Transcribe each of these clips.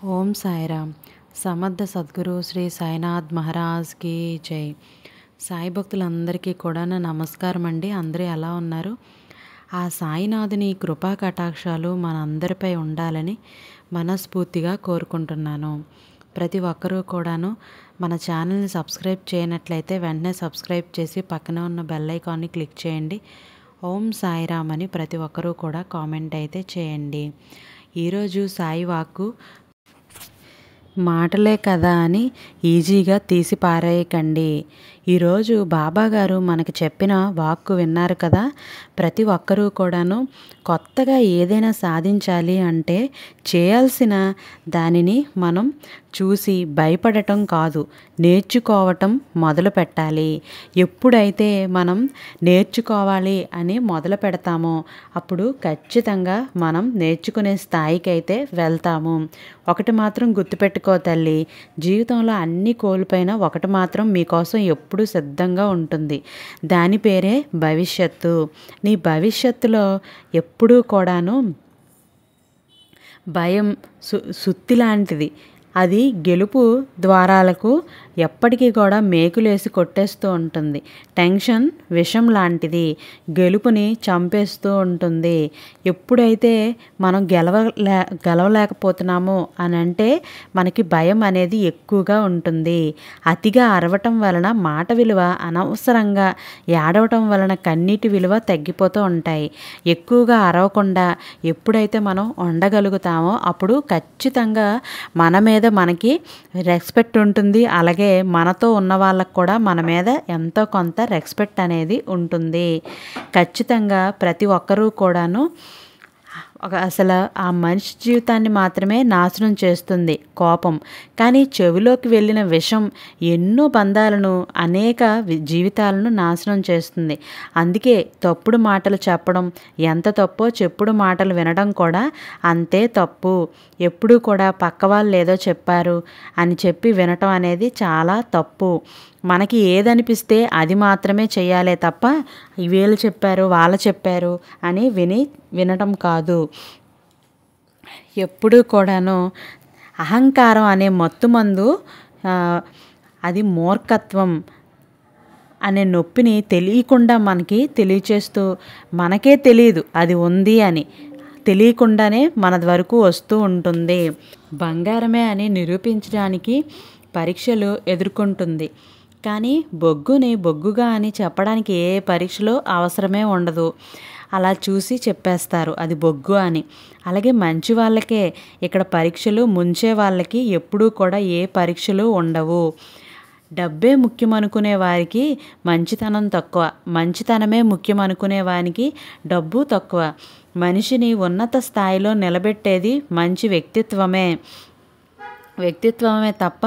ఓం సాయిరామ్. సమర్థ సద్గురు శ్రీ సాయినాథ్ మహారాజ్కి జై. సాయి భక్తులందరికీ కూడా నా నమస్కారం అండి. అందరూ ఎలా ఉన్నారు? ఆ సాయినాథుని కృపా కటాక్షాలు మనందరిపై ఉండాలని మనస్ఫూర్తిగా కోరుకుంటున్నాను. ప్రతి ఒక్కరూ కూడాను మన ఛానల్ని సబ్స్క్రైబ్ చేయనట్లయితే వెంటనే సబ్స్క్రైబ్ చేసి పక్కన ఉన్న బెల్ ఐకాన్ని క్లిక్ చేయండి. ఓం సాయిరామ్ అని ప్రతి ఒక్కరూ కూడా కామెంట్ అయితే చేయండి. ఈరోజు సాయి వాక్కు మాటలే కదా అని ఈజీగా తీసి పారేయకండి. ఈరోజు బాబాగారు మనకు చెప్పిన వాక్కు విన్నారు కదా. ప్రతి ఒక్కరూ కూడాను కొత్తగా ఏదైనా సాధించాలి అంటే చేయాల్సిన దానిని మనం చూసి భయపడటం కాదు, నేర్చుకోవటం మొదలు పెట్టాలి. ఎప్పుడైతే మనం నేర్చుకోవాలి అని మొదలు పెడతామో అప్పుడు ఖచ్చితంగా మనం నేర్చుకునే స్థాయికి అయితే వెళ్తాము. ఒకటి మాత్రం గుర్తుపెట్టుకో తల్లి, జీవితంలో అన్నీ కోల్పోయినా ఒకటి మాత్రం మీకోసం ఎప్పుడూ సిద్ధంగా ఉంటుంది. దాని పేరే భవిష్యత్తు. నీ భవిష్యత్తులో ఎప్పుడూ కూడాను భయం సుత్తి లాంటిది. అది గెలుపు ద్వారాలకు ఎప్పటికీ కూడా మేకులేసి కొట్టేస్తూ ఉంటుంది. టెన్షన్ విషం లాంటిది, గెలుపుని చంపేస్తూ ఉంటుంది. ఎప్పుడైతే మనం గెలవలేకపోతున్నామో అని అంటే మనకి భయం అనేది ఎక్కువగా ఉంటుంది. అతిగా అరవటం వలన మాట విలువ, అనవసరంగా ఏడవటం వలన కన్నీటి విలువ తగ్గిపోతూ ఉంటాయి. ఎక్కువగా అరవకుండా ఎప్పుడైతే మనం ఉండగలుగుతామో అప్పుడు ఖచ్చితంగా మన మీద మనకి రెస్పెక్ట్ ఉంటుంది. అలాగే మనతో ఉన్న వాళ్ళకు కూడా మన మీద ఎంతో కొంత రెస్పెక్ట్ అనేది ఉంటుంది. ఖచ్చితంగా ప్రతి ఒక్కరూ కూడాను అసలు ఆ మనిషి జీవితాన్ని మాత్రమే నాశనం చేస్తుంది కోపం. కానీ చెవిలోకి వెళ్ళిన విషం ఎన్నో బంధాలను, అనేక జీవితాలను నాశనం చేస్తుంది. అందుకే తప్పుడు మాటలు చెప్పడం ఎంత తప్పో చెప్పుడు మాటలు వినడం కూడా అంతే తప్పు. ఎప్పుడూ కూడా పక్క వాళ్ళు ఏదో చెప్పారు అని చెప్పి వినటం అనేది చాలా తప్పు. మనకి ఏదనిపిస్తే అది మాత్రమే చేయాలే తప్ప వీళ్ళు చెప్పారు వాళ్ళు చెప్పారు అని వినటం కాదు. ఎప్పుడూ కూడాను అహంకారం అనే మత్తుమందు అది మూర్ఖత్వం అనే నొప్పిని తెలియకుండా మనకి తెలియచేస్తూ, మనకే తెలియదు అది ఉంది అని, తెలియకుండానే మన వరకు వస్తూ ఉంటుంది. బంగారమే అని నిరూపించడానికి పరీక్షలు ఎదుర్కొంటుంది. కానీ బొగ్గుని బొగ్గుగా అని చెప్పడానికి ఏ పరీక్షలో అవసరమే ఉండదు. అలా చూసి చెప్పేస్తారు అది బొగ్గు అని. అలాగే మంచి వాళ్ళకే ఇక్కడ పరీక్షలు, ముంచే వాళ్ళకి ఎప్పుడూ కూడా ఏ పరీక్షలు ఉండవు. డబ్బే ముఖ్యం అనుకునే వారికి మంచితనం తక్కువ, మంచితనమే ముఖ్యం అనుకునే వారికి డబ్బు తక్కువ. మనిషిని ఉన్నత స్థాయిలో నిలబెట్టేది మంచి వ్యక్తిత్వమే తప్ప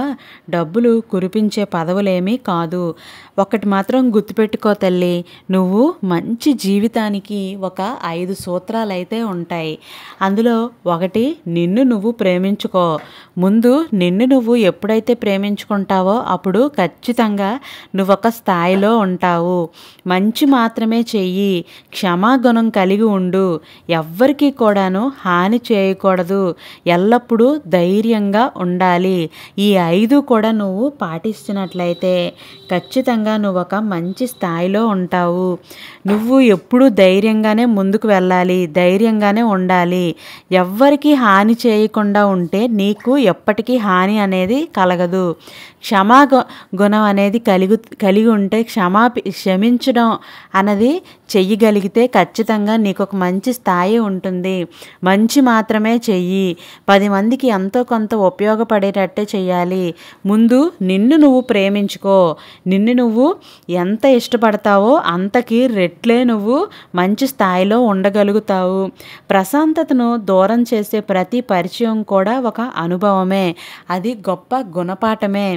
డబ్బులు కురిపించే పదవులేమీ కాదు. ఒకటి మాత్రం గుర్తుపెట్టుకో తల్లి, నువ్వు మంచి జీవితానికి ఒక 5 సూత్రాలైతే ఉంటాయి. అందులో ఒకటి, నిన్ను నువ్వు ప్రేమించుకో. ముందు నిన్ను నువ్వు ఎప్పుడైతే ప్రేమించుకుంటావో అప్పుడు ఖచ్చితంగా నువ్వొక స్థాయిలో ఉంటావు. మంచి మాత్రమే చెయ్యి, క్షమాగుణం కలిగి ఉండు, ఎవ్వరికీ కూడాను హాని చేయకూడదు, ఎల్లప్పుడూ ధైర్యంగా ఉండాలి. ఈ 5 కూడా నువ్వు పాటిస్తున్నట్లయితే ఖచ్చితంగా నువ్వు ఒక మంచి స్థాయిలో ఉంటావు. నువ్వు ఎప్పుడూ ధైర్యంగానే ముందుకు వెళ్ళాలి, ధైర్యంగానే ఉండాలి. ఎవ్వరికీ హాని చేయకుండా ఉంటే నీకు ఎప్పటికీ హాని అనేది కలగదు. గుణం అనేది కలిగి ఉంటే క్షమించడం అన్నది చెయ్యగలిగితే ఖచ్చితంగా నీకు ఒక మంచి స్థాయి ఉంటుంది. మంచి మాత్రమే చెయ్యి, 10 మందికి ఎంతో కొంత ఉపయోగపడేటట్టే చెయ్యాలి. ముందు నిన్ను నువ్వు ప్రేమించుకో. నిన్ను నువ్వు ఎంత ఇష్టపడతావో అంతకి రెట్లే నువ్వు మంచి స్థాయిలో ఉండగలుగుతావు. ప్రశాంతతను దూరం చేసే ప్రతి పరిచయం కూడా ఒక అనుభవమే, అది గొప్ప గుణపాఠమే.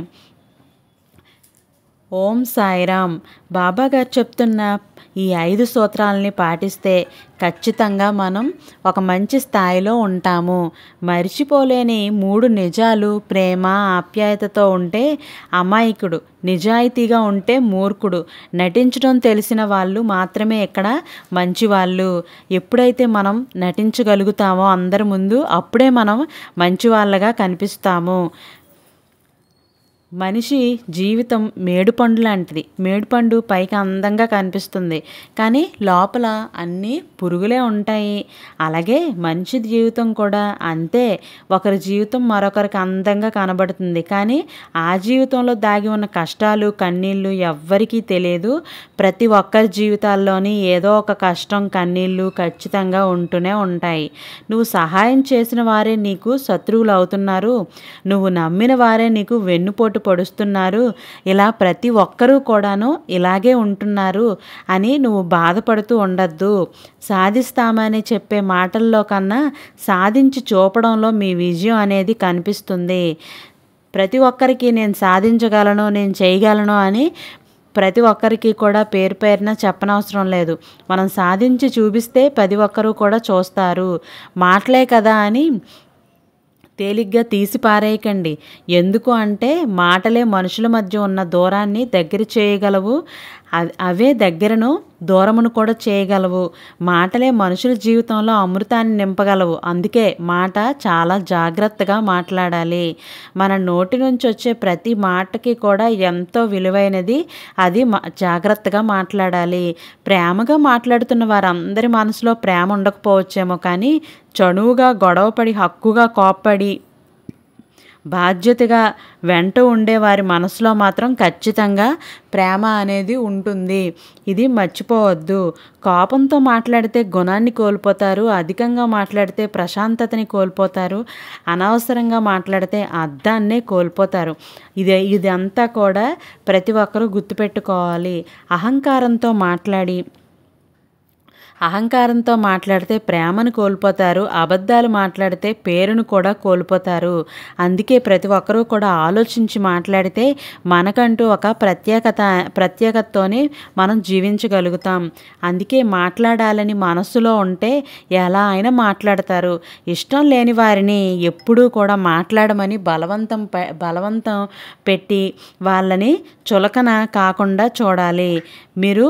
ఓం సాయిరామ్. బాబాగారు చెప్తున్న ఈ 5 సూత్రాలని పాటిస్తే ఖచ్చితంగా మనం ఒక మంచి స్థాయిలో ఉంటాము. మరిచిపోలేని 3 నిజాలు ప్రేమ, ఆప్యాయతతో ఉంటే అమాయకుడు, నిజాయితీగా ఉంటే మూర్ఖుడు, నటించడం తెలిసిన వాళ్ళు మాత్రమే ఇక్కడ మంచివాళ్ళు. ఎప్పుడైతే మనం నటించగలుగుతామో అందరి ముందు, అప్పుడే మనం మంచివాళ్ళగా కనిపిస్తాము. మనిషి జీవితం మేడుపండు లాంటిది. మేడుపండు పైకి అందంగా కనిపిస్తుంది, కానీ లోపల అన్నీ పురుగులే ఉంటాయి. అలాగే మనిషి జీవితం కూడా అంతే. ఒకరి జీవితం మరొకరికి అందంగా కనబడుతుంది, కానీ ఆ జీవితంలో దాగి ఉన్న కష్టాలు, కన్నీళ్ళు ఎవ్వరికీ తెలియదు. ప్రతి ఒక్కరి జీవితాల్లోని ఏదో ఒక కష్టం, కన్నీళ్ళు ఖచ్చితంగా ఉంటూనే ఉంటాయి. నువ్వు సహాయం చేసిన వారే నీకు శత్రువులు అవుతున్నారు. నువ్వు నమ్మిన వారే నీకు వెన్నుపోటు పొడుస్తున్నారు. ఇలా ప్రతి ఒక్కరూ కూడాను ఇలాగే ఉంటున్నారు అని నువ్వు బాధపడుతూ ఉండద్దు. సాధిస్తామని చెప్పే మాటల్లో కన్నా సాధించి చూపడంలో మీ విజయం అనేది కనిపిస్తుంది. ప్రతి ఒక్కరికి నేను సాధించగలను, నేను చేయగలను అని ప్రతి ఒక్కరికి కూడా పేరు పేరున చెప్పనవసరం లేదు. మనం సాధించి చూపిస్తే ప్రతి ఒక్కరూ కూడా చూస్తారు. మాటలే కదా అని తేలిగ్గా తీసి పారేయకండి. ఎందుకు అంటే మాటలే మనుషుల మధ్య ఉన్న దూరాన్ని దగ్గర చేయగలవు, అవే దగ్గరను దూరమును కూడా చేయగలవు. మాటలే మనుషుల జీవితంలో అమృతాన్ని నింపగలవు. అందుకే మాట చాలా జాగ్రత్తగా మాట్లాడాలి. మన నోటి నుంచి వచ్చే ప్రతి మాటకి కూడా ఎంతో విలువైనది. అది జాగ్రత్తగా మాట్లాడాలి. ప్రేమగా మాట్లాడుతున్న వారందరి మనసులో ప్రేమ ఉండకపోవచ్చేమో, కానీ చనువుగా గొడవపడి, హక్కుగా కోప్పడి, బాధ్యతగా వెంట ఉండే వారి మనసులో మాత్రం ఖచ్చితంగా ప్రేమ అనేది ఉంటుంది. ఇది మర్చిపోవద్దు. కోపంతో మాట్లాడితే గుణాన్ని కోల్పోతారు. అధికంగా మాట్లాడితే ప్రశాంతతని కోల్పోతారు. అనవసరంగా మాట్లాడితే అర్థాన్నే కోల్పోతారు. ఇదంతా కూడా ప్రతి ఒక్కరూ గుర్తుపెట్టుకోవాలి. అహంకారంతో మాట్లాడితే ప్రేమను కోల్పోతారు. అబద్ధాలు మాట్లాడితే పేరును కూడా కోల్పోతారు. అందుకే ప్రతి ఒక్కరూ కూడా ఆలోచించి మాట్లాడితే మనకంటూ ఒక ప్రత్యేకతతోనే మనం జీవించగలుగుతాం. అందుకే మాట్లాడాలని మనస్సులో ఉంటే ఎలా అయినా మాట్లాడతారు. ఇష్టం లేని వారిని ఎప్పుడూ కూడా మాట్లాడమని బలవంతం పెట్టి వాళ్ళని చులకన కాకుండా చూడాలి. మీరు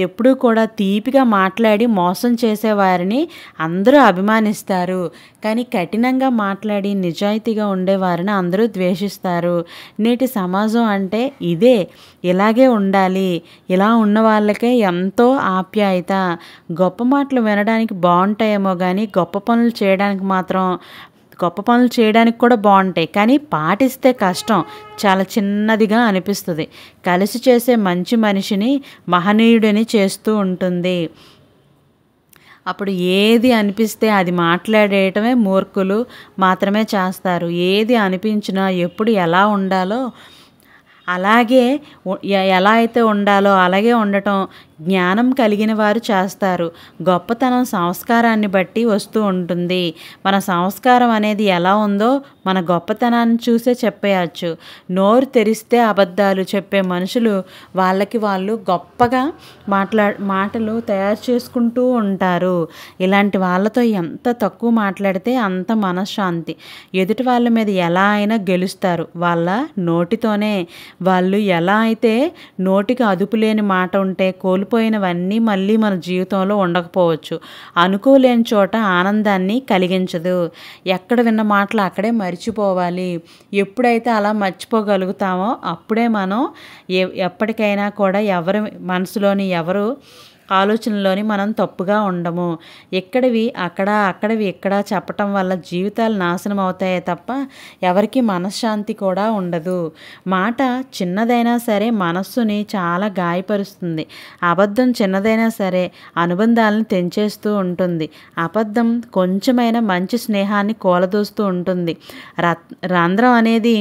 ఎప్పుడూ కూడా తీపిగా మాట్లాడి మోసం చేసేవారిని అందరూ అభిమానిస్తారు, కానీ కఠినంగా మాట్లాడి నిజాయితీగా ఉండేవారిని అందరూ ద్వేషిస్తారు. నేటి సమాజం అంటే ఇదే. ఇలాగే ఉండాలి. ఇలా ఉన్న వాళ్ళకే ఎంతో ఆప్యాయత. గొప్ప మాటలు వినడానికి బాగుంటాయేమో కానీ గొప్ప పనులు చేయడానికి కూడా బాగుంటాయి, కానీ పాటిస్తే కష్టం. చాలా చిన్నదిగా అనిపిస్తుంది. కలిసి చేసే మంచి మనిషిని మహనీయుడిని చేస్తూ ఉంటుంది. అప్పుడు ఏది అనిపిస్తే అది మాట్లాడేయటమే మూర్ఖులు మాత్రమే చేస్తారు. ఏది అనిపించినా ఎప్పుడు ఎలా ఉండాలో ఎలా అయితే ఉండాలో అలాగే ఉండటం జ్ఞానం కలిగిన వారు చేస్తారు. గొప్పతనం సంస్కారాన్ని బట్టి వస్తూ ఉంటుంది. మన సంస్కారం అనేది ఎలా ఉందో మన గొప్పతనాన్ని చూసే చెప్పేయచ్చు. నోరు తెరిస్తే అబద్ధాలు చెప్పే మనుషులు వాళ్ళకి వాళ్ళు గొప్పగా మాటలు తయారు చేసుకుంటూ ఉంటారు. ఇలాంటి వాళ్ళతో ఎంత తక్కువ మాట్లాడితే అంత మనశ్శాంతి. ఎదుటి వాళ్ళ మీద ఎలా అయినా గెలుస్తారు. వాళ్ళ నోటితోనే. వాళ్ళు ఎలా అయితే నోటికి అదుపు లేని మాట ఉంటే కోల్పోయినవన్నీ మళ్ళీ మన జీవితంలో ఉండకపోవచ్చు. అనుకోలేని చోట ఆనందాన్ని కలిగించదు. ఎక్కడ విన్న మాటలు అక్కడే మర్చిపోవాలి. ఎప్పుడైతే అలా మర్చిపోగలుగుతామో అప్పుడే మనం ఎప్పటికైనా కూడా ఎవరి మనసులోని ఎవరు ఆలోచనలోని మనం తప్పుగా ఉండము. ఎక్కడివి అక్కడివి ఇక్కడ చెప్పటం వల్ల జీవితాలు నాశనం అవుతాయే తప్ప ఎవరికి మనశ్శాంతి కూడా ఉండదు. మాట చిన్నదైనా సరే మనస్సుని చాలా గాయపరుస్తుంది. అబద్ధం చిన్నదైనా సరే అనుబంధాలను తెంచేస్తూ ఉంటుంది. అబద్ధం కొంచెమైనా మంచి స్నేహాన్ని కూలదోస్తూ ఉంటుంది. రంధ్రం అనేది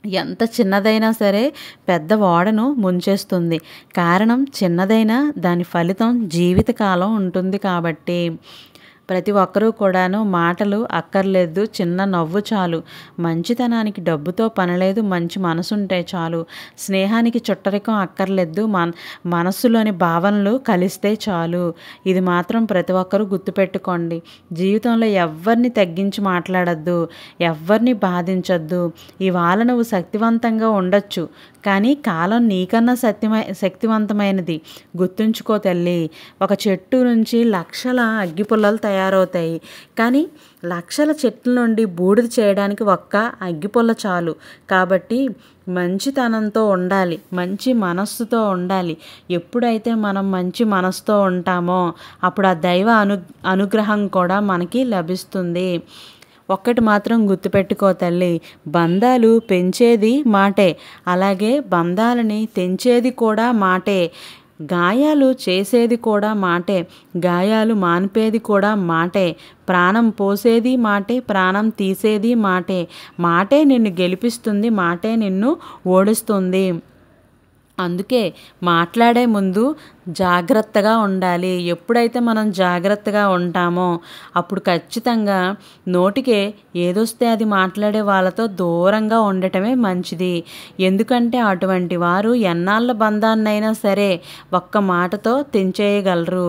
ఎంత చిన్నదైనా సరే పెద్ద ఓడను ముంచేస్తుంది. కారణం చిన్నదైనా దాని ఫలితం జీవితకాలం ఉంటుంది కాబట్టి ప్రతి ఒక్కరూ కూడాను మాటలు అక్కర్లేదు, చిన్న నవ్వు చాలు. మంచితనానికి డబ్బుతో పనిలేదు, మంచి మనసుంటే చాలు. స్నేహానికి చుట్టరికం అక్కర్లేదు, మనస్సులోని భావనలు కలిస్తే చాలు. ఇది మాత్రం ప్రతి ఒక్కరూ గుర్తుపెట్టుకోండి. జీవితంలో ఎవ్వరిని తగ్గించి మాట్లాడొద్దు, ఎవ్వరిని బాధించొద్దు. ఇవాళ నువ్వు శక్తివంతంగా ఉండొచ్చు, కానీ కాలం నీకన్నా శక్తివంతమైనది. గుర్తుంచుకో తల్లి. ఒక చెట్టు నుంచి లక్షల అగ్గిపుల్లలు తయారవుతాయి, కానీ లక్షల చెట్ల నుండి బూడిద చేయడానికి ఒక్క అగ్గిపుల్ల చాలు. కాబట్టి మంచితనంతో ఉండాలి, మంచి మనస్సుతో ఉండాలి. ఎప్పుడైతే మనం మంచి మనసుతో ఉంటామో అప్పుడు ఆ దైవ అనుగ్రహం కూడా మనకి లభిస్తుంది. ఒక్కటి మాత్రం గుర్తుపెట్టుకో తల్లి, బంధాలు పెంచేది మాటే, అలాగే బంధాలని తెంచేది కూడా మాటే. గాయాలు చేసేది కూడా మాటే, గాయాలు మాన్పేది కూడా మాటే. ప్రాణం పోసేది మాటే, ప్రాణం తీసేది మాటే. మాటే నిన్ను గెలిపిస్తుంది, మాటే నిన్ను ఓడిస్తుంది. అందుకే మాట్లాడే ముందు జాగ్రత్తగా ఉండాలి. ఎప్పుడైతే మనం జాగ్రత్తగా ఉంటామో అప్పుడు ఖచ్చితంగా నోటికే ఏదొస్తే అది మాట్లాడే వాళ్ళతో దూరంగా ఉండటమే మంచిది. ఎందుకంటే అటువంటి వారు ఎన్నాళ్ళ బంధాన్నైనా సరే ఒక్క మాటతో తెంచేయగలరు.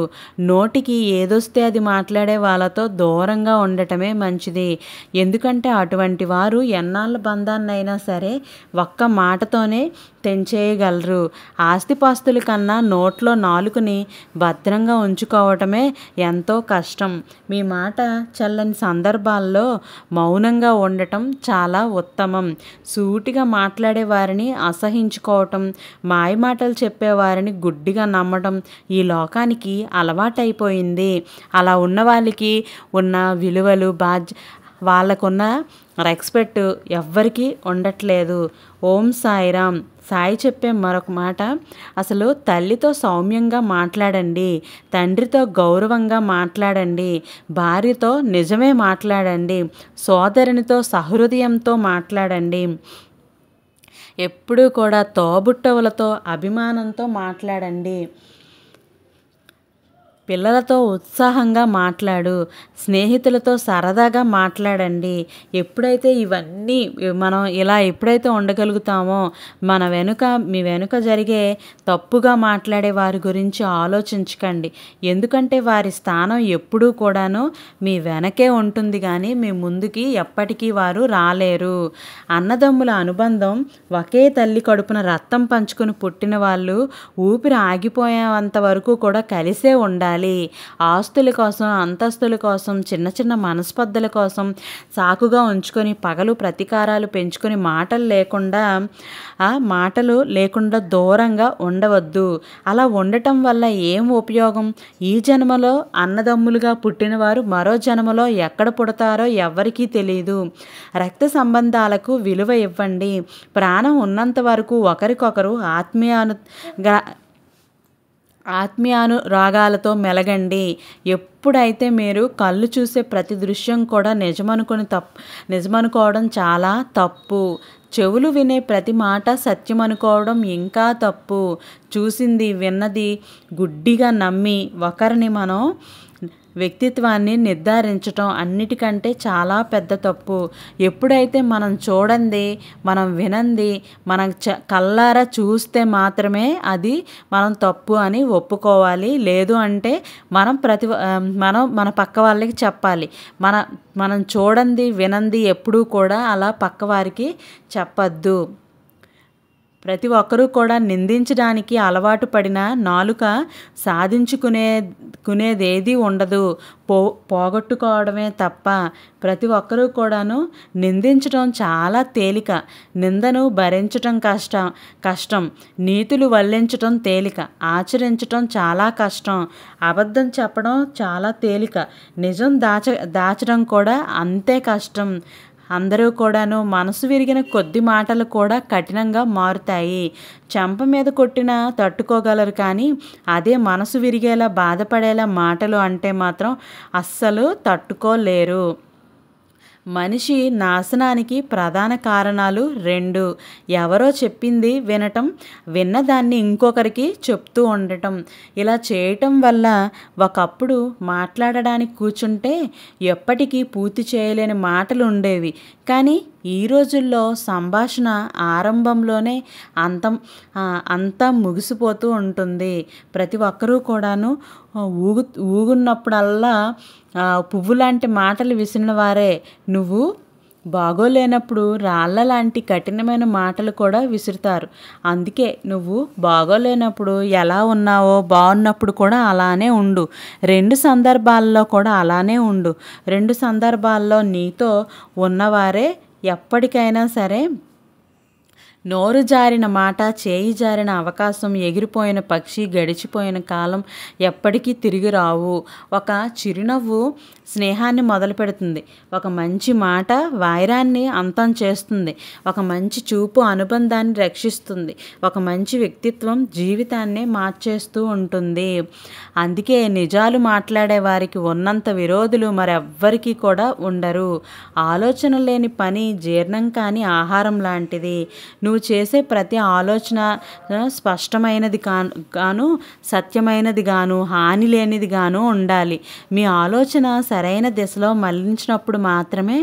నోటికి ఏదొస్తే అది మాట్లాడే వాళ్ళతో దూరంగా ఉండటమే మంచిది. ఎందుకంటే అటువంటి వారు ఎన్నాళ్ళ బంధాన్నైనా సరే ఒక్క మాటతోనే తెంచేయగలరు. ఆస్తిపాస్తుల కన్నా నోట్లో నాలుకని భద్రంగా ఉంచుకోవటమే ఎంతో కష్టం. మీ మాట చల్లని సందర్భాల్లో మౌనంగా ఉండటం చాలా ఉత్తమం. సూటిగా మాట్లాడే వారిని అసహించుకోవటం, మాయమాటలు చెప్పేవారిని గుడ్డిగా నమ్మటం ఈ లోకానికి అలవాటైపోయింది. అలా ఉన్న వాళ్ళకి ఉన్న విలువలు వాళ్ళకున్న రెస్పెక్ట్ ఎవ్వరికీ ఉండట్లేదు. ఓం సాయిరామ్. సాయి చెప్పే మరొక మాట, అసలు తల్లితో సౌమ్యంగా మాట్లాడండి, తండ్రితో గౌరవంగా మాట్లాడండి, భార్యతో నిజమే మాట్లాడండి, సోదరునితో సహృదయంతో మాట్లాడండి, ఎప్పుడూ కూడా తోబుట్టవులతో అభిమానంతో మాట్లాడండి, పిల్లలతో ఉత్సాహంగా మాట్లాడు, స్నేహితులతో సరదాగా మాట్లాడండి. ఎప్పుడైతే ఇవన్నీ మనం ఇలా ఎప్పుడైతే ఉండగలుగుతామో మీ వెనుక జరిగే తప్పుగా మాట్లాడే వారి గురించి ఆలోచించకండి. ఎందుకంటే వారి స్థానం ఎప్పుడూ కూడాను మీ వెనకే ఉంటుంది, కానీ మీ ముందుకి ఎప్పటికీ వారు రాలేరు. అన్నదమ్ముల అనుబంధం ఒకే తల్లి కడుపున రక్తం పంచుకొని పుట్టిన వాళ్ళు ఊపిరి ఆగిపోయేంత వరకు కూడా కలిసే ఉండాలి. ఆస్తుల కోసం, అంతస్తుల కోసం, చిన్న చిన్న మనస్పర్ధల కోసం సాకుగా ఉంచుకొని పగలు ప్రతీకారాలు పెంచుకొని మాటలు లేకుండా దూరంగా ఉండవద్దు. అలా ఉండటం వల్ల ఏం ఉపయోగం? ఈ జన్మలో అన్నదమ్ములుగా పుట్టినవారు మరో జన్మలో ఎక్కడ పుడతారో ఎవ్వరికీ తెలియదు. రక్త సంబంధాలకు విలువ ఇవ్వండి. ప్రాణం ఉన్నంత వరకు ఒకరికొకరు ఆత్మీయానురాగాలతో మెలగండి. ఎప్పుడైతే మీరు కళ్ళు చూసే ప్రతి దృశ్యం కూడా నిజమనుకోవడం చాలా తప్పు. చెవులు వినే ప్రతి మాట సత్యం అనుకోవడం ఇంకా తప్పు. చూసింది విన్నది గుడ్డిగా నమ్మి ఒకరిని మనం వ్యక్తిత్వాన్ని నిర్ధారించటం అన్నిటికంటే చాలా పెద్ద తప్పు. ఎప్పుడైతే మనం చూడండి, మనం వినంది, మనం కళ్ళారా చూస్తే మాత్రమే అది మనం తప్పు అని ఒప్పుకోవాలి. లేదు అంటే మనం మన పక్క వాళ్ళకి చెప్పాలి. మనం చూడండి వినంది ఎప్పుడూ కూడా అలా పక్క వారికి చెప్పద్దు. ప్రతి ఒక్కరూ కూడా నిందించడానికి అలవాటు పడిన నాలుక సాధించుకునేదేది ఉండదు, పోగొట్టుకోవడమే తప్ప. ప్రతి ఒక్కరూ కూడాను నిందించడం చాలా తేలిక, నిందను భరించటం కష్టం. నీతులు వల్లించటం తేలిక, ఆచరించటం చాలా కష్టం. అబద్ధం చెప్పడం చాలా తేలిక, నిజం దాచడం కూడా అంతే కష్టం. అందరూ కూడాను మనసు విరిగిన కొద్ది మాటలు కూడా కఠినంగా మారుతాయి. చెంప మీద కొట్టినా తట్టుకోగలరు, కానీ అదే మనసు విరిగేలా బాధపడేలా మాటలు అంటే మాత్రం అస్సలు తట్టుకోలేరు. మనిషి నాశనానికి ప్రధాన కారణాలు రెండు. ఎవరో చెప్పింది వినటం, విన్నదాన్ని ఇంకొకరికి చెప్తూ ఉండటం. ఇలా చేయటం వల్ల ఒకప్పుడు మాట్లాడడానికి కూర్చుంటే ఎప్పటికీ పూర్తి చేయలేని మాటలు ఉండేవి. కానీ ఈ రోజుల్లో సంభాషణ ఆరంభంలోనే అంతా ముగిసిపోతూ ఉంటుంది. ప్రతి ఒక్కరూ కూడాను ఊగున్నప్పుడల్లా పువ్వు లాంటి మాటలు విసిరిన వారే. నువ్వు బాగోలేనప్పుడు రాళ్ళ లాంటి కఠినమైన మాటలు కూడా విసురుతారు. అందుకే నువ్వు బాగోలేనప్పుడు ఎలా ఉన్నావో బాగున్నప్పుడు కూడా అలానే ఉండు. 2 సందర్భాల్లో కూడా అలానే ఉండు. 2 సందర్భాల్లో నీతో ఉన్నవారే ఎప్పటికైనా సరే. నోరు జారిన మాట, చేయి జారిన అవకాశం, ఎగిరిపోయిన పక్షి, గడిచిపోయిన కాలం ఎప్పటికీ తిరిగి రావు. ఒక చిరునవ్వు స్నేహాన్ని మొదలు పెడుతుంది. ఒక మంచి మాట వైరాన్ని అంతం చేస్తుంది. ఒక మంచి చూపు అనుబంధాన్ని రక్షిస్తుంది. ఒక మంచి వ్యక్తిత్వం జీవితాన్ని మార్చేస్తూ ఉంటుంది. అందుకే నిజాలు మాట్లాడే వారికి ఉన్నంత విరోధులు మరెవ్వరికీ కూడా ఉండరు. ఆలోచన లేని పని జీర్ణం కాని ఆహారం లాంటిది. నువ్వు చేసే ప్రతి ఆలోచన స్పష్టమైనది గాను, సత్యమైనది గాను, హాని లేనిది గాను ఉండాలి. మీ ఆలోచన సరైన దిశలో మళ్లించినప్పుడు మాత్రమే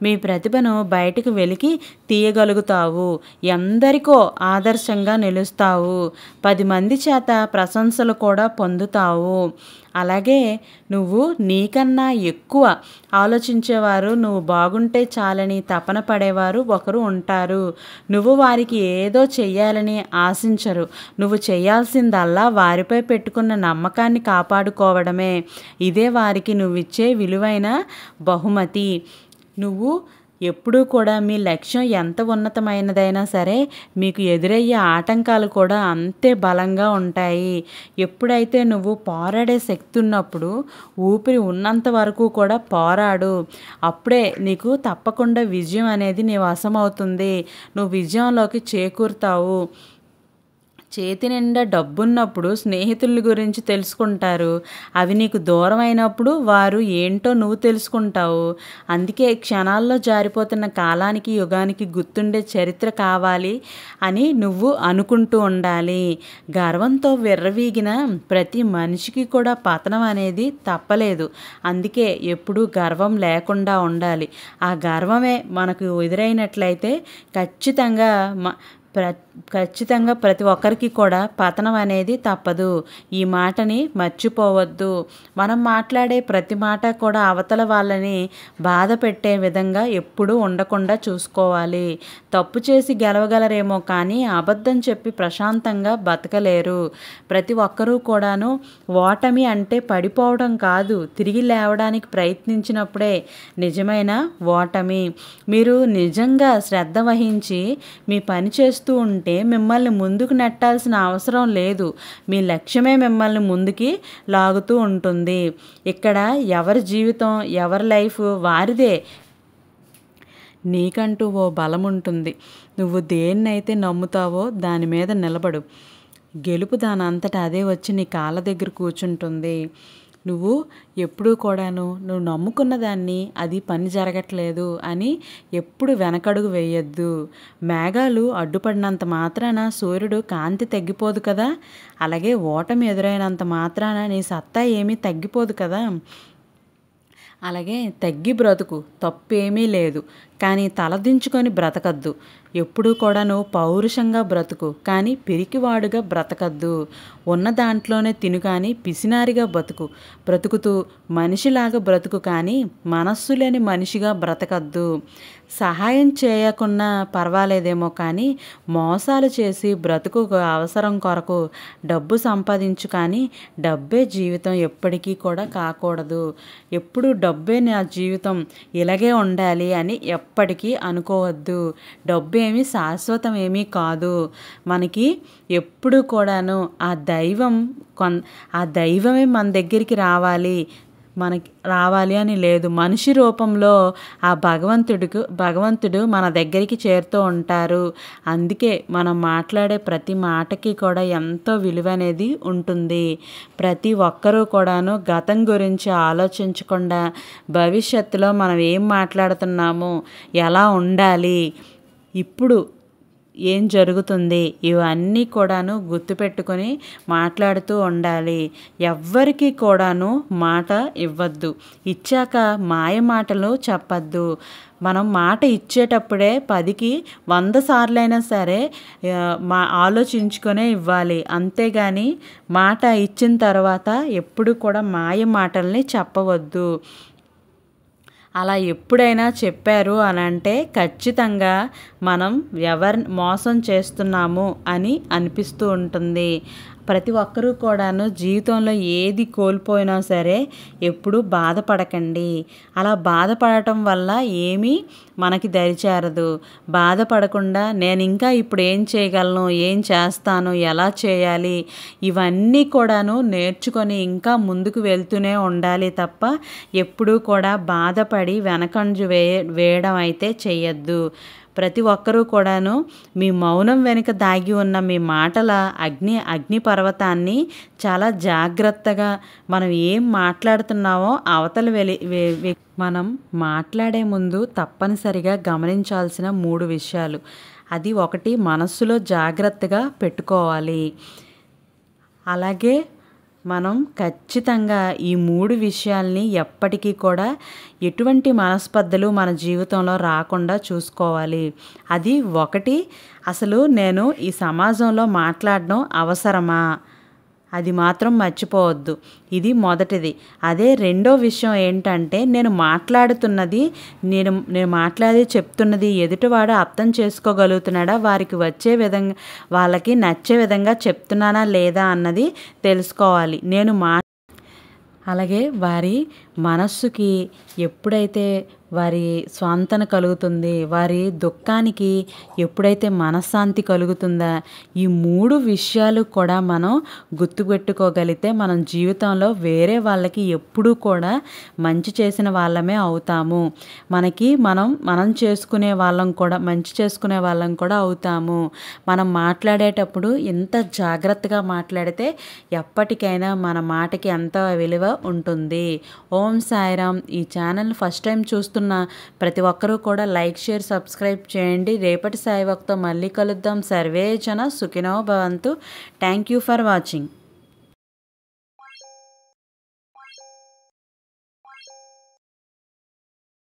మీ ప్రతిభను బయటకు వెలికి తీయగలుగుతావు. ఎందరికో ఆదర్శంగా నిలుస్తావు. 10 మంది చేత ప్రశంసలు కూడా పొందుతావు. అలాగే నువ్వు నీకన్నా ఎక్కువ ఆలోచించేవారు, నువ్వు బాగుంటే చాలని తపన పడేవారు ఒకరు ఉంటారు. నువ్వు వారికి ఏదో చెయ్యాలని ఆశించరు. నువ్వు చేయాల్సిందల్లా వారిపై పెట్టుకున్న నమ్మకాన్ని కాపాడుకోవడమే. ఇదే వారికి నువ్విచ్చే విలువైన బహుమతి. నువ్వు ఎప్పుడూ కూడా మీ లక్ష్యం ఎంత ఉన్నతమైనదైనా సరే మీకు ఎదురయ్యే ఆటంకాలు కూడా అంతే బలంగా ఉంటాయి. ఎప్పుడైతే నువ్వు పోరాడే శక్తి ఉన్నప్పుడు ఊపిరి ఉన్నంత వరకు కూడా పోరాడు. అప్పుడే నీకు తప్పకుండా విజయం అనేది నీ వశమవుతుంది. నువ్వు విజయంలోకి చేకూరుతావు. చేతి నిండా డబ్బున్నప్పుడు స్నేహితుల గురించి తెలుసుకుంటారు. అవి నీకు దూరం అయినప్పుడు వారు ఏంటో నువ్వు తెలుసుకుంటావు. అందుకే క్షణాల్లో జారిపోతున్న కాలానికి, యుగానికి గుర్తుండే చరిత్ర కావాలి అని నువ్వు అనుకుంటూ ఉండాలి. గర్వంతో విర్రవీగిన ప్రతి మనిషికి కూడా పతనం అనేది తప్పలేదు. అందుకే ఎప్పుడూ గర్వం లేకుండా ఉండాలి. ఆ గర్వమే మనకు ఎదురైనట్లయితే ఖచ్చితంగా ప్రతి ఒక్కరికి కూడా పతనం అనేది తప్పదు. ఈ మాటని మర్చిపోవద్దు. మనం మాట్లాడే ప్రతి మాట కూడా అవతల వాళ్ళని బాధ పెట్టే విధంగా ఎప్పుడూ ఉండకుండా చూసుకోవాలి. తప్పు చేసి గెలవగలరేమో కానీ అబద్ధం చెప్పి ప్రశాంతంగా బతకలేరు. ప్రతి ఒక్కరూ కూడాను ఓటమి అంటే పడిపోవడం కాదు, తిరిగి లేవడానికి ప్రయత్నించినప్పుడే నిజమైన ఓటమి. మీరు నిజంగా శ్రద్ధ వహించి మీ పని చేస్తూ ఉంటే మిమ్మల్ని ముందుకు నెట్టాల్సిన అవసరం లేదు. మీ లక్ష్యమే మిమ్మల్ని ముందుకి లాగుతూ ఉంటుంది. ఇక్కడ ఎవరి జీవితం, ఎవరి లైఫ్ వారిదే. నీకంటూ ఓ బలం ఉంటుంది. నువ్వు దేన్నైతే నమ్ముతావో దాని మీద నిలబడు. గెలుపు దాని అంతటా అదే వచ్చి నీ కాళ్ళ దగ్గర కూర్చుంటుంది. నువ్వు ఎప్పుడూ కూడాను నువ్వు నమ్ముకున్న దాన్ని అది పని జరగట్లేదు అని ఎప్పుడు వెనకడుగు వేయొద్దు. మేఘాలు అడ్డుపడినంత మాత్రాన సూర్యుడు కాంతి తగ్గిపోదు కదా. అలాగే ఓటమి ఎదురైనంత మాత్రాన నీ సత్తా ఏమీ తగ్గిపోదు కదా. అలాగే తగ్గి బ్రతుకు, తప్పేమీ లేదు. కానీ తలదించుకొని బ్రతకద్దు. ఎప్పుడూ కూడా నువ్వు పౌరుషంగా బ్రతుకు, కానీ పిరికివాడుగా బ్రతకద్దు. ఉన్న దాంట్లోనే తిను కానీ పిసినారిగా బ్రతుకుతూ మనిషిలాగా బ్రతుకు, కానీ మనస్సు లేని మనిషిగా బ్రతకద్దు. సహాయం చేయకున్నా పర్వాలేదేమో కానీ మోసాలు చేసి బ్రతుకు అవసరం కొరకు డబ్బు సంపాదించు, కానీ డబ్బే జీవితం ఎప్పటికీ కూడా కాకూడదు. ఎప్పుడు డబ్బే నా జీవితం, ఇలాగే ఉండాలి అని ఎప్పటికీ అనుకోవద్దు. డబ్బు ఏమీ శాశ్వతం ఏమీ కాదు. మనకి ఎప్పుడు కూడాను ఆ దైవమే మన దగ్గరికి రావాలి. మనకి రావాలి అని లేదు. మనిషి రూపంలో ఆ భగవంతుడు మన దగ్గరికి చేరుతూ ఉంటారు. అందుకే మనం మాట్లాడే ప్రతి మాటకి కూడా ఎంతో విలువ అనేది ఉంటుంది. ప్రతి ఒక్కరూ కూడాను గతం గురించి ఆలోచించకుండా భవిష్యత్తులో మనం ఏం మాట్లాడుతున్నాము, ఎలా ఉండాలి, ఇప్పుడు ఏం జరుగుతుంది, ఇవన్నీ కూడాను గుర్తుపెట్టుకొని మాట్లాడుతూ ఉండాలి. ఎవ్వరికి కూడాను మాట ఇవ్వద్దు. ఇచ్చాక మాయ మాటలు చెప్పద్దు. మనం మాట ఇచ్చేటప్పుడే 10కి 100 సార్లైనా సరే ఆలోచించుకొనే ఇవ్వాలి. అంతేగాని మాట ఇచ్చిన తర్వాత ఎప్పుడు కూడా మాయ మాటల్ని చెప్పవద్దు. అలా ఎప్పుడైనా చెప్పారు అని అంటే ఖచ్చితంగా మనం ఎవరిని మోసం చేస్తున్నాము అని అనిపిస్తూ ఉంటుంది. ప్రతి ఒక్కరూ కూడాను జీవితంలో ఏది కోల్పోయినా సరే ఎప్పుడూ బాధపడకండి. అలా బాధపడటం వల్ల ఏమీ మనకి దరిచేరదు. బాధపడకుండా నేను ఇంకా ఇప్పుడు ఏం చేయగలను, ఏం చేస్తాను, ఎలా చేయాలి, ఇవన్నీ కూడాను నేర్చుకొని ఇంకా ముందుకు వెళ్తూనే ఉండాలి తప్ప ఎప్పుడూ కూడా బాధపడి వెనకంజు వేయడం అయితే చెయ్యొద్దు. ప్రతి ఒక్కరూ కూడాను మీ మౌనం వెనుక దాగి ఉన్న మీ మాటల అగ్ని పర్వతాన్ని చాలా జాగ్రత్తగా మనం ఏం మాట్లాడుతున్నామో అవతల మనం మాట్లాడే ముందు తప్పనిసరిగా గమనించాల్సిన 3 విషయాలు. అది ఒకటి మనస్సులో జాగ్రత్తగా పెట్టుకోవాలి. అలాగే మనం ఖచ్చితంగా ఈ 3 విషయాల్ని ఎప్పటికీ కూడా ఎటువంటి మనస్పర్ధలు మన జీవితంలో రాకుండా చూసుకోవాలి. అది ఒకటి, అసలు నేను ఈ సమాజంలో మాట్లాడడం అవసరమా, అది మాత్రం మర్చిపోవద్దు. ఇది మొదటిది. అదే రెండో విషయం ఏంటంటే నేను మాట్లాడుతున్నది నేను మాట్లాడి చెప్తున్నది ఎదుటివాడు అర్థం చేసుకోగలుగుతున్నాడా, వారికి వచ్చే విధంగా వాళ్ళకి నచ్చే విధంగా చెప్తున్నానా లేదా అన్నది తెలుసుకోవాలి. అలాగే వారి మనస్సుకి ఎప్పుడైతే వారి స్వాంతన కలుగుతుంది, వారి దుఃఖానికి ఎప్పుడైతే మనశ్శాంతి కలుగుతుందా, ఈ 3 విషయాలు కూడా మనం గుర్తుపెట్టుకోగలిగితే మనం జీవితంలో వేరే వాళ్ళకి ఎప్పుడూ కూడా మంచి చేసిన వాళ్ళమే అవుతాము. మనం చేసుకునే వాళ్ళం కూడా, మంచి చేసుకునే వాళ్ళం కూడా అవుతాము. మనం మాట్లాడేటప్పుడు ఎంత జాగ్రత్తగా మాట్లాడితే ఎప్పటికైనా మన మాటకి ఎంత విలువ ఉంటుంది. ఓం సాయిరామ్. ఈ ఛానల్ ఫస్ట్ టైం చూస్తున్న ప్రతి ఒక్కరూ కూడా లైక్, షేర్, సబ్స్క్రైబ్ చేయండి. రేపటి సాయి వాక్తో మళ్ళీ కలుద్దాం. సర్వే జన సుఖినో భవంతు. Thank you for watching.